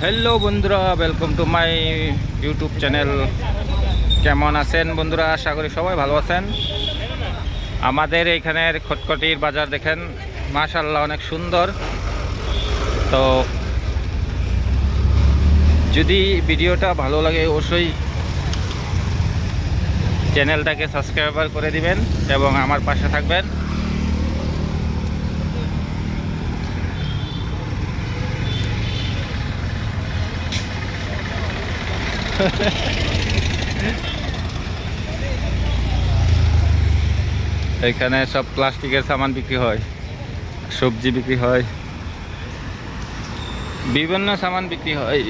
Hello বন্ধুরা, welcome to my YouTube channel. কেমন আছেন বন্ধুরা? আশা করি সবাই ভালো আছেন। আমাদের এইখানের খটখটির বাজার দেখেন, মাশাআল্লাহ অনেক সুন্দর। তো যদি ভিডিওটা ভালো লাগে অবশ্যই চ্যানেলটাকে সাবস্ক্রাইব করে দিবেন এবং আমার পাশে থাকবেন। এখানে সব প্লাস্টিকের সামান বিক্রি হয়, সবজি বিক্রি হয়, বিভিন্ন সামান বিক্রি হয়।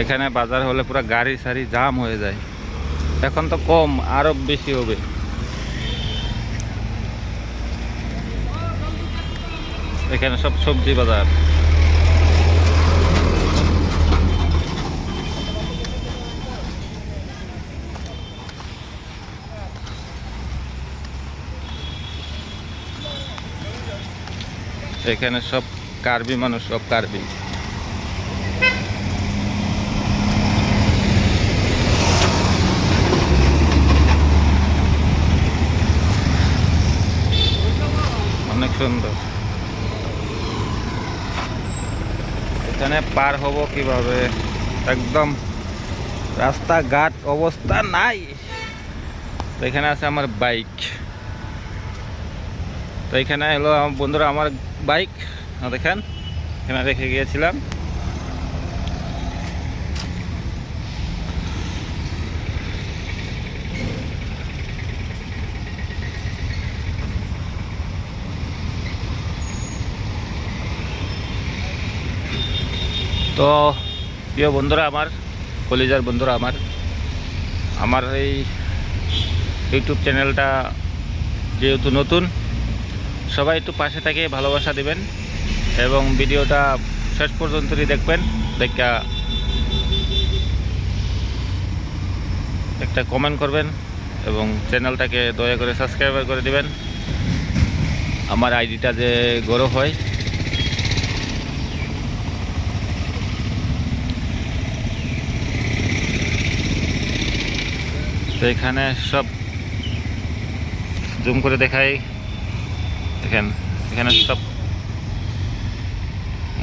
এখানে বাজার হলে পুরো গাড়ি সারি জাম হয়ে যায়। এখন তো কম, আরো বেশি হবে। এখানে সব সবজি বাজার। এখানে সব কার্বি মানুষ, সব কার্বি। অনেক সুন্দর। এখানে পার হব কিভাবে? একদম রাস্তাঘাট অবস্থা নাই। তো এখানে আছে আমার বাইক। তো এখানে হলো বন্ধুরা আমার বাইক, দেখেন এখানে রেখে গিয়েছিলাম। তো প্রিয় বন্ধুরা আমার, কলিজার বন্ধুরা আমার, আমার এই ইউটিউব চ্যানেলটা যেহেতু নতুন, সবাই একটু পাশে থেকে ভালোবাসা দিবেন এবং ভিডিওটা শেষ পর্যন্তই দেখবেন। দেখা একটা কমেন্ট করবেন এবং চ্যানেলটাকে দয়া করে সাবস্ক্রাইব করে দিবেন। আমার আইডিটা যে গ্রো হয়। তো এখানে সব জুম করে দেখাই, দেখেন এখানে সব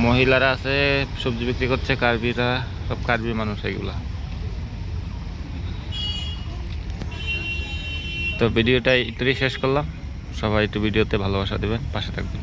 মহিলারা আছে, সবজি বিক্রি করছে, কার্বিরা, সব কার্বি মানুষ এগুলা। তো ভিডিওটা একটুই শেষ করলাম। সবাই একটু ভিডিওতে ভালোবাসা দেবেন, পাশে থাকবেন।